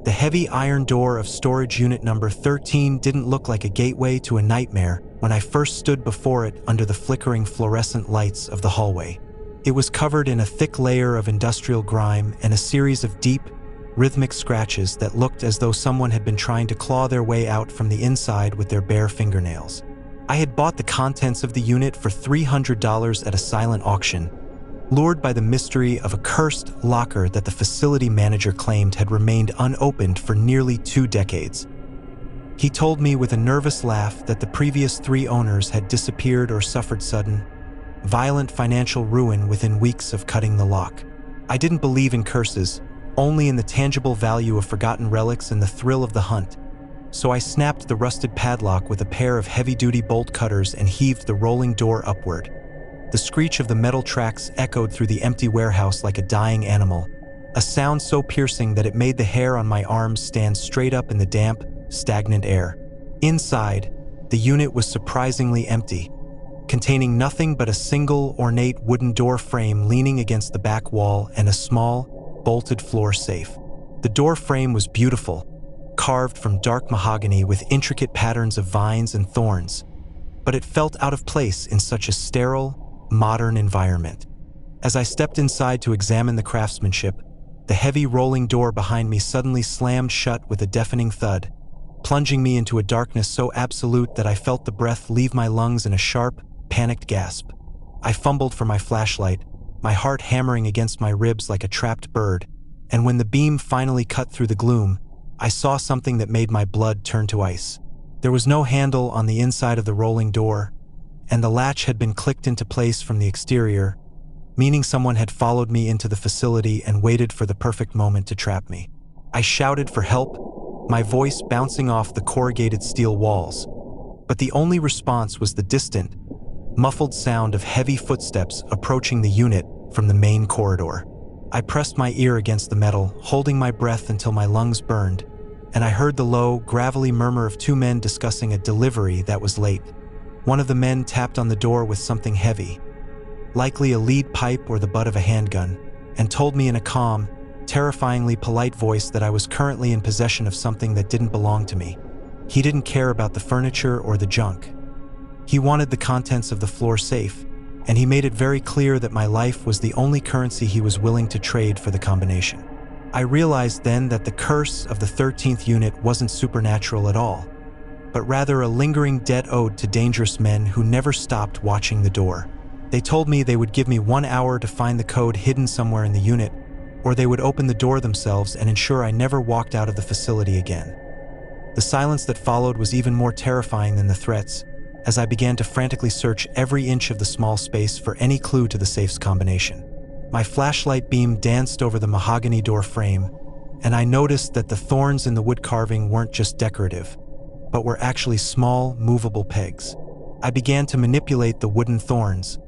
The heavy iron door of storage unit number 13 didn't look like a gateway to a nightmare when I first stood before it under the flickering fluorescent lights of the hallway. It was covered in a thick layer of industrial grime and a series of deep, rhythmic scratches that looked as though someone had been trying to claw their way out from the inside with their bare fingernails. I had bought the contents of the unit for $300 at a silent auction, lured by the mystery of a cursed locker that the facility manager claimed had remained unopened for nearly 2 decades. He told me with a nervous laugh that the previous 3 owners had disappeared or suffered sudden, violent financial ruin within weeks of cutting the lock. I didn't believe in curses, only in the tangible value of forgotten relics and the thrill of the hunt. So I snapped the rusted padlock with a pair of heavy-duty bolt cutters and heaved the rolling door upward. The screech of the metal tracks echoed through the empty warehouse like a dying animal, a sound so piercing that it made the hair on my arms stand straight up in the damp, stagnant air. Inside, the unit was surprisingly empty, containing nothing but a single ornate wooden door frame leaning against the back wall and a small, bolted floor safe. The door frame was beautiful, carved from dark mahogany with intricate patterns of vines and thorns, but it felt out of place in such a sterile, modern environment. As I stepped inside to examine the craftsmanship, the heavy rolling door behind me suddenly slammed shut with a deafening thud, plunging me into a darkness so absolute that I felt the breath leave my lungs in a sharp, panicked gasp. I fumbled for my flashlight, my heart hammering against my ribs like a trapped bird, and when the beam finally cut through the gloom, I saw something that made my blood turn to ice. There was no handle on the inside of the rolling door, and the latch had been clicked into place from the exterior, meaning someone had followed me into the facility and waited for the perfect moment to trap me. I shouted for help, my voice bouncing off the corrugated steel walls, but the only response was the distant, muffled sound of heavy footsteps approaching the unit from the main corridor. I pressed my ear against the metal, holding my breath until my lungs burned, and I heard the low, gravelly murmur of 2 men discussing a delivery that was late. One of the men tapped on the door with something heavy, likely a lead pipe or the butt of a handgun, and told me in a calm, terrifyingly polite voice that I was currently in possession of something that didn't belong to me. He didn't care about the furniture or the junk. He wanted the contents of the floor safe, and he made it very clear that my life was the only currency he was willing to trade for the combination. I realized then that the curse of the 13th unit wasn't supernatural at all, but rather a lingering debt owed to dangerous men who never stopped watching the door. They told me they would give me 1 hour to find the code hidden somewhere in the unit, or they would open the door themselves and ensure I never walked out of the facility again. The silence that followed was even more terrifying than the threats, as I began to frantically search every inch of the small space for any clue to the safe's combination. My flashlight beam danced over the mahogany door frame, and I noticed that the thorns in the wood carving weren't just decorative, but were actually small, movable pegs. I began to manipulate the wooden thorns,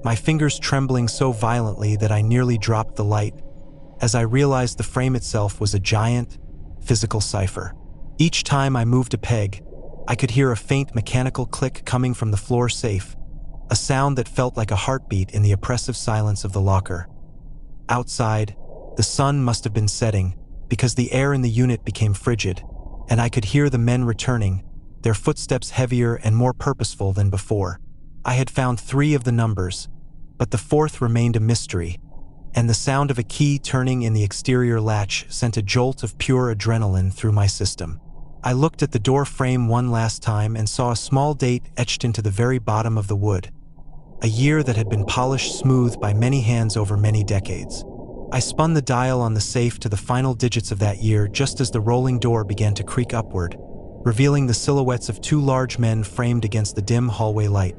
my fingers trembling so violently that I nearly dropped the light, as I realized the frame itself was a giant, physical cipher. Each time I moved a peg, I could hear a faint mechanical click coming from the floor safe, a sound that felt like a heartbeat in the oppressive silence of the locker. Outside, the sun must have been setting because the air in the unit became frigid, and I could hear the men returning, their footsteps heavier and more purposeful than before. I had found 3 of the numbers, but the 4th remained a mystery, and the sound of a key turning in the exterior latch sent a jolt of pure adrenaline through my system. I looked at the door frame one last time and saw a small date etched into the very bottom of the wood, a year that had been polished smooth by many hands over many decades. I spun the dial on the safe to the final digits of that year just as the rolling door began to creak upward, revealing the silhouettes of 2 large men framed against the dim hallway light.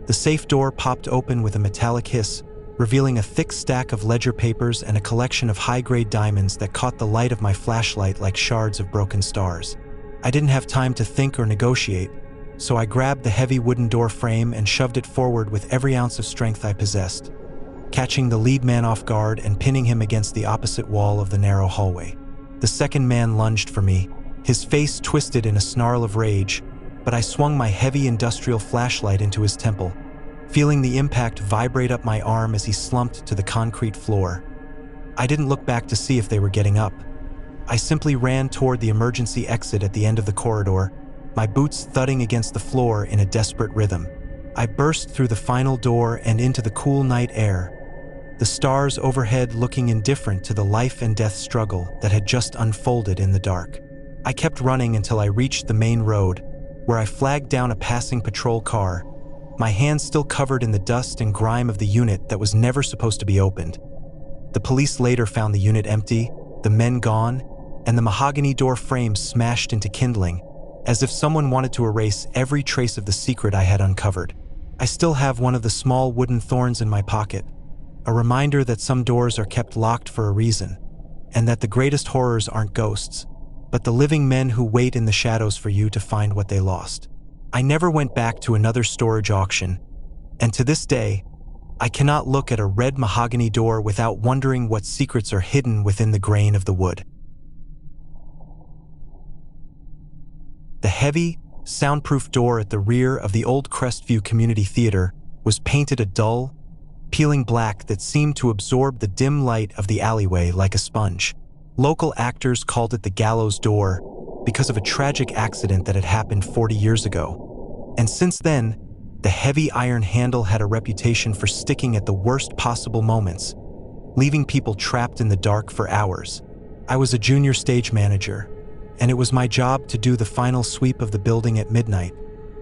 The safe door popped open with a metallic hiss, revealing a thick stack of ledger papers and a collection of high-grade diamonds that caught the light of my flashlight like shards of broken stars. I didn't have time to think or negotiate, so I grabbed the heavy wooden door frame and shoved it forward with every ounce of strength I possessed, catching the lead man off guard and pinning him against the opposite wall of the narrow hallway. The second man lunged for me, his face twisted in a snarl of rage, but I swung my heavy industrial flashlight into his temple, feeling the impact vibrate up my arm as he slumped to the concrete floor. I didn't look back to see if they were getting up. I simply ran toward the emergency exit at the end of the corridor, my boots thudding against the floor in a desperate rhythm. I burst through the final door and into the cool night air, the stars overhead looking indifferent to the life and death struggle that had just unfolded in the dark. I kept running until I reached the main road, where I flagged down a passing patrol car, my hands still covered in the dust and grime of the unit that was never supposed to be opened. The police later found the unit empty, the men gone, and the mahogany door frames smashed into kindling, as if someone wanted to erase every trace of the secret I had uncovered. I still have one of the small wooden thorns in my pocket, a reminder that some doors are kept locked for a reason, and that the greatest horrors aren't ghosts, but the living men who wait in the shadows for you to find what they lost. I never went back to another storage auction, and to this day, I cannot look at a red mahogany door without wondering what secrets are hidden within the grain of the wood. The heavy, soundproof door at the rear of the old Crestview Community Theater was painted a dull, peeling black that seemed to absorb the dim light of the alleyway like a sponge. Local actors called it the gallows door because of a tragic accident that had happened 40 years ago. And since then, the heavy iron handle had a reputation for sticking at the worst possible moments, leaving people trapped in the dark for hours. I was a junior stage manager, and it was my job to do the final sweep of the building at midnight,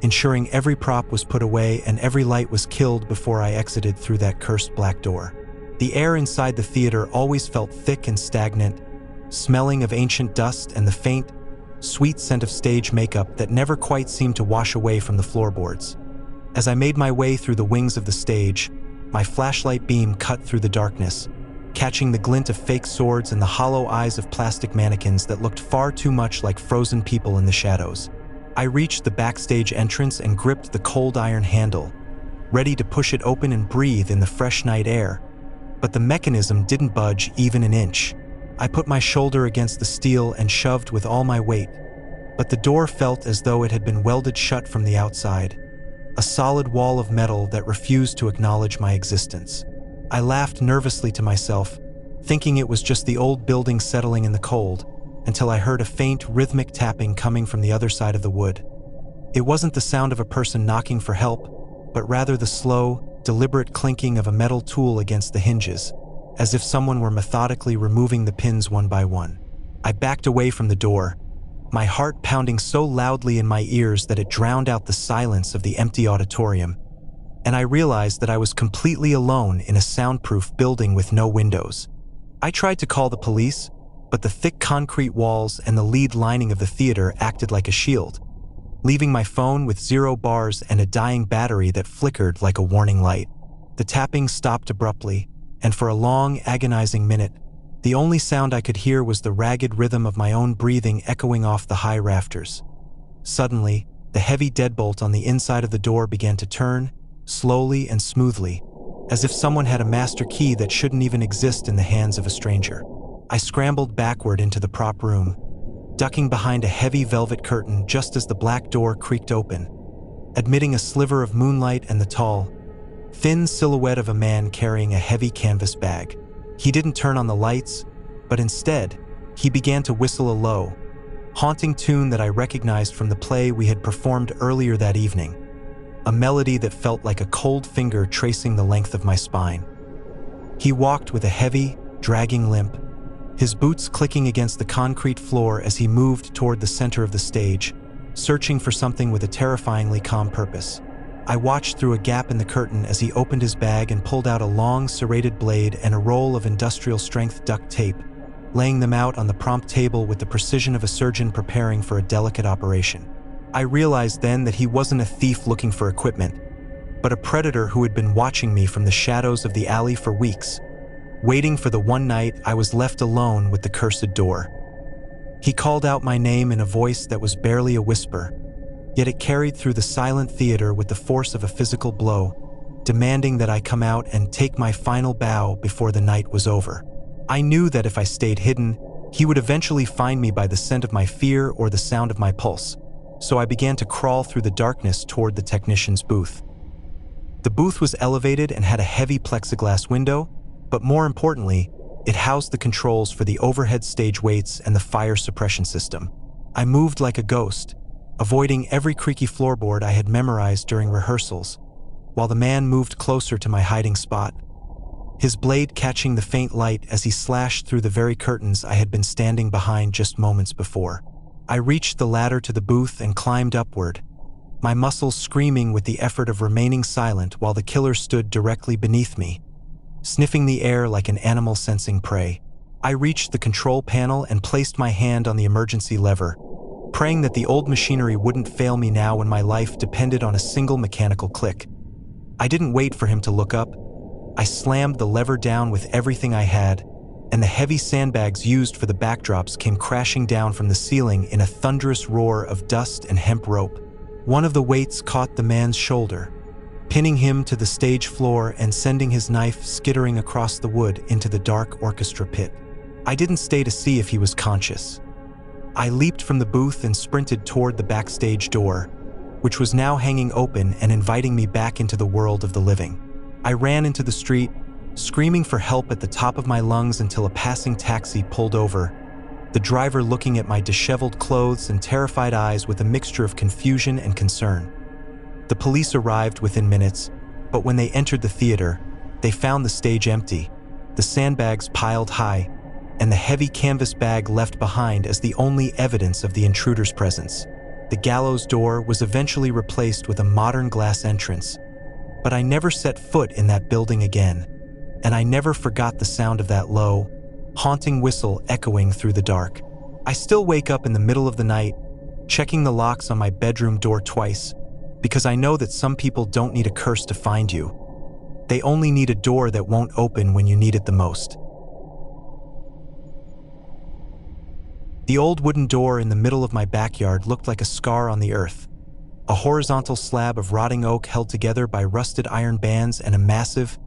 ensuring every prop was put away and every light was killed before I exited through that cursed black door. The air inside the theater always felt thick and stagnant, smelling of ancient dust and the faint, sweet scent of stage makeup that never quite seemed to wash away from the floorboards. As I made my way through the wings of the stage, my flashlight beam cut through the darkness, catching the glint of fake swords and the hollow eyes of plastic mannequins that looked far too much like frozen people in the shadows. I reached the backstage entrance and gripped the cold iron handle, ready to push it open and breathe in the fresh night air, but the mechanism didn't budge even an inch. I put my shoulder against the steel and shoved with all my weight, but the door felt as though it had been welded shut from the outside, a solid wall of metal that refused to acknowledge my existence. I laughed nervously to myself, thinking it was just the old building settling in the cold, until I heard a faint, rhythmic tapping coming from the other side of the wood. It wasn't the sound of a person knocking for help, but rather the slow, deliberate clinking of a metal tool against the hinges, as if someone were methodically removing the pins one by one. I backed away from the door, my heart pounding so loudly in my ears that it drowned out the silence of the empty auditorium, and I realized that I was completely alone in a soundproof building with no windows. I tried to call the police, but the thick concrete walls and the lead lining of the theater acted like a shield, leaving my phone with 0 bars and a dying battery that flickered like a warning light. The tapping stopped abruptly, and for a long, agonizing minute, the only sound I could hear was the ragged rhythm of my own breathing echoing off the high rafters. Suddenly, the heavy deadbolt on the inside of the door began to turn, slowly and smoothly, as if someone had a master key that shouldn't even exist in the hands of a stranger. I scrambled backward into the prop room, ducking behind a heavy velvet curtain just as the black door creaked open, admitting a sliver of moonlight and the tall, thin silhouette of a man carrying a heavy canvas bag. He didn't turn on the lights, but instead, he began to whistle a low, haunting tune that I recognized from the play we had performed earlier that evening, a melody that felt like a cold finger tracing the length of my spine. He walked with a heavy, dragging limp, his boots clicking against the concrete floor as he moved toward the center of the stage, searching for something with a terrifyingly calm purpose. I watched through a gap in the curtain as he opened his bag and pulled out a long, serrated blade and a roll of industrial-strength duct tape, laying them out on the prompt table with the precision of a surgeon preparing for a delicate operation. I realized then that he wasn't a thief looking for equipment, but a predator who had been watching me from the shadows of the alley for weeks, waiting for the one night I was left alone with the cursed door. He called out my name in a voice that was barely a whisper, yet it carried through the silent theater with the force of a physical blow, demanding that I come out and take my final bow before the night was over. I knew that if I stayed hidden, he would eventually find me by the scent of my fear or the sound of my pulse, so I began to crawl through the darkness toward the technician's booth. The booth was elevated and had a heavy plexiglass window, but more importantly, It housed the controls for the overhead stage weights and the fire suppression system. I moved like a ghost, avoiding every creaky floorboard I had memorized during rehearsals, while the man moved closer to my hiding spot, his blade catching the faint light as he slashed through the very curtains I had been standing behind just moments before. I reached the ladder to the booth and climbed upward, my muscles screaming with the effort of remaining silent while the killer stood directly beneath me, sniffing the air like an animal sensing prey. I reached the control panel and placed my hand on the emergency lever, praying that the old machinery wouldn't fail me now when my life depended on a single mechanical click. I didn't wait for him to look up. I slammed the lever down with everything I had, and the heavy sandbags used for the backdrops came crashing down from the ceiling in a thunderous roar of dust and hemp rope. One of the weights caught the man's shoulder, pinning him to the stage floor and sending his knife skittering across the wood into the dark orchestra pit. I didn't stay to see if he was conscious. I leaped from the booth and sprinted toward the backstage door, which was now hanging open and inviting me back into the world of the living. I ran into the street, screaming for help at the top of my lungs until a passing taxi pulled over, the driver looking at my disheveled clothes and terrified eyes with a mixture of confusion and concern. The police arrived within minutes, but when they entered the theater, they found the stage empty, the sandbags piled high, and the heavy canvas bag left behind as the only evidence of the intruder's presence. The gallows door was eventually replaced with a modern glass entrance, but I never set foot in that building again, and I never forgot the sound of that low, haunting whistle echoing through the dark. I still wake up in the middle of the night, checking the locks on my bedroom door twice, because I know that some people don't need a curse to find you. They only need a door that won't open when you need it the most. The old wooden door in the middle of my backyard looked like a scar on the earth, a horizontal slab of rotting oak held together by rusted iron bands and a massive,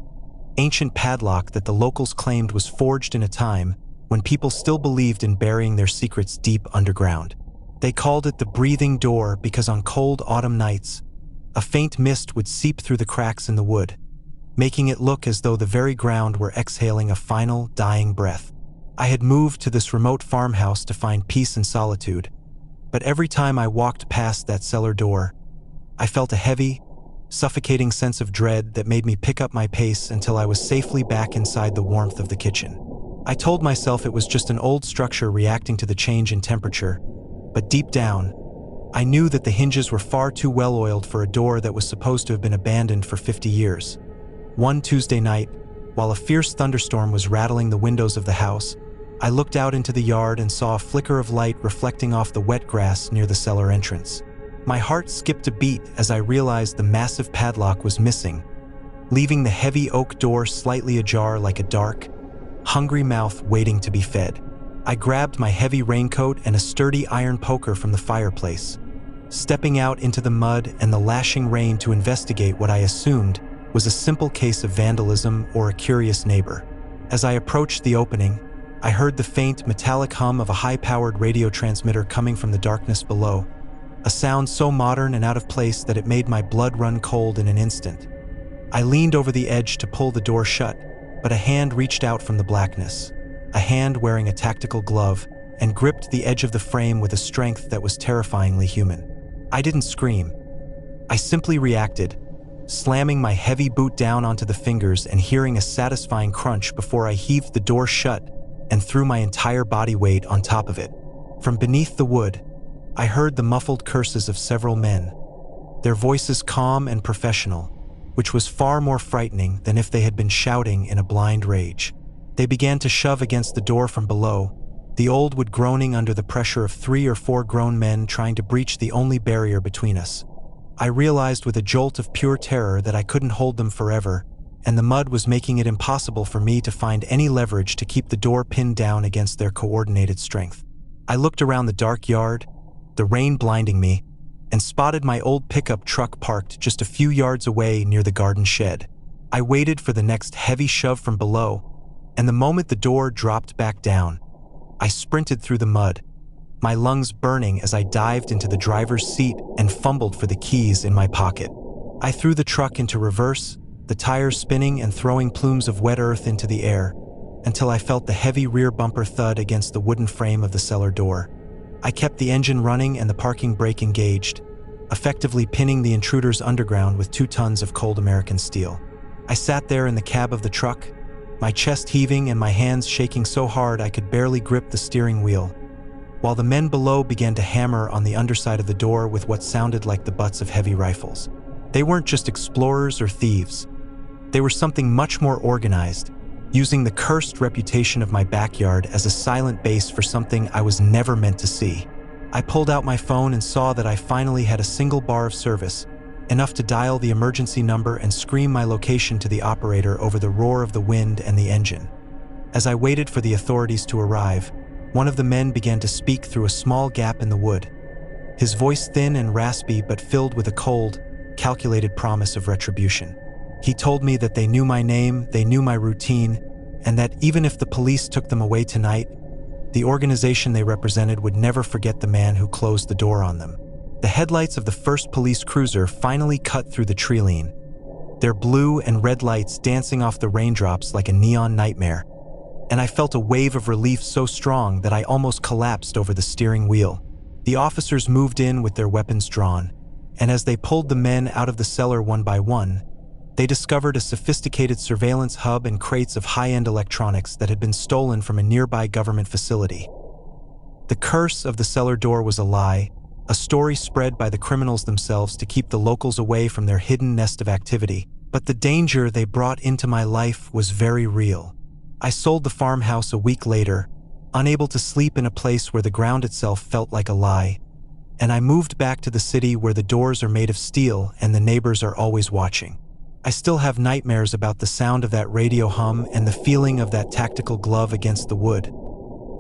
ancient padlock that the locals claimed was forged in a time when people still believed in burying their secrets deep underground. They called it the breathing door because on cold autumn nights, a faint mist would seep through the cracks in the wood, making it look as though the very ground were exhaling a final, dying breath. I had moved to this remote farmhouse to find peace and solitude, but every time I walked past that cellar door, I felt a heavy, suffocating sense of dread that made me pick up my pace until I was safely back inside the warmth of the kitchen. I told myself it was just an old structure reacting to the change in temperature, but deep down, I knew that the hinges were far too well-oiled for a door that was supposed to have been abandoned for 50 years. One Tuesday night, while a fierce thunderstorm was rattling the windows of the house, I looked out into the yard and saw a flicker of light reflecting off the wet grass near the cellar entrance. My heart skipped a beat as I realized the massive padlock was missing, leaving the heavy oak door slightly ajar like a dark, hungry mouth waiting to be fed. I grabbed my heavy raincoat and a sturdy iron poker from the fireplace, stepping out into the mud and the lashing rain to investigate what I assumed was a simple case of vandalism or a curious neighbor. As I approached the opening, I heard the faint, metallic hum of a high-powered radio transmitter coming from the darkness below, a sound so modern and out of place that it made my blood run cold in an instant. I leaned over the edge to pull the door shut, but a hand reached out from the blackness, a hand wearing a tactical glove, and gripped the edge of the frame with a strength that was terrifyingly human. I didn't scream. I simply reacted, slamming my heavy boot down onto the fingers and hearing a satisfying crunch before I heaved the door shut and threw my entire body weight on top of it. From beneath the wood, I heard the muffled curses of several men, their voices calm and professional, which was far more frightening than if they had been shouting in a blind rage. They began to shove against the door from below, the old wood groaning under the pressure of 3 or 4 grown men trying to breach the only barrier between us. I realized with a jolt of pure terror that I couldn't hold them forever, and the mud was making it impossible for me to find any leverage to keep the door pinned down against their coordinated strength. I looked around the dark yard, the rain blinding me, and spotted my old pickup truck parked just a few yards away near the garden shed. I waited for the next heavy shove from below, and the moment the door dropped back down, I sprinted through the mud, my lungs burning as I dived into the driver's seat and fumbled for the keys in my pocket. I threw the truck into reverse, the tires spinning and throwing plumes of wet earth into the air, until I felt the heavy rear bumper thud against the wooden frame of the cellar door. I kept the engine running and the parking brake engaged, effectively pinning the intruder's underground with 2 tons of cold American steel. I sat there in the cab of the truck, my chest heaving and my hands shaking so hard I could barely grip the steering wheel, while the men below began to hammer on the underside of the door with what sounded like the butts of heavy rifles. They weren't just explorers or thieves. They were something much more organized, using the cursed reputation of my backyard as a silent base for something I was never meant to see. I pulled out my phone and saw that I finally had a single bar of service, enough to dial the emergency number and scream my location to the operator over the roar of the wind and the engine. As I waited for the authorities to arrive, one of the men began to speak through a small gap in the wood, his voice thin and raspy but filled with a cold, calculated promise of retribution. He told me that they knew my name, they knew my routine, and that even if the police took them away tonight, the organization they represented would never forget the man who closed the door on them. The headlights of the first police cruiser finally cut through the treeline, their blue and red lights dancing off the raindrops like a neon nightmare, and I felt a wave of relief so strong that I almost collapsed over the steering wheel. The officers moved in with their weapons drawn, and as they pulled the men out of the cellar one by one, they discovered a sophisticated surveillance hub and crates of high-end electronics that had been stolen from a nearby government facility. The curse of the cellar door was a lie, a story spread by the criminals themselves to keep the locals away from their hidden nest of activity, but the danger they brought into my life was very real. I sold the farmhouse a week later, unable to sleep in a place where the ground itself felt like a lie, and I moved back to the city where the doors are made of steel and the neighbors are always watching. I still have nightmares about the sound of that radio hum and the feeling of that tactical glove against the wood.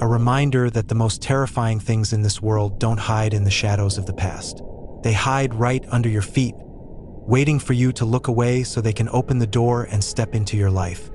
A reminder that the most terrifying things in this world don't hide in the shadows of the past. They hide right under your feet, waiting for you to look away so they can open the door and step into your life.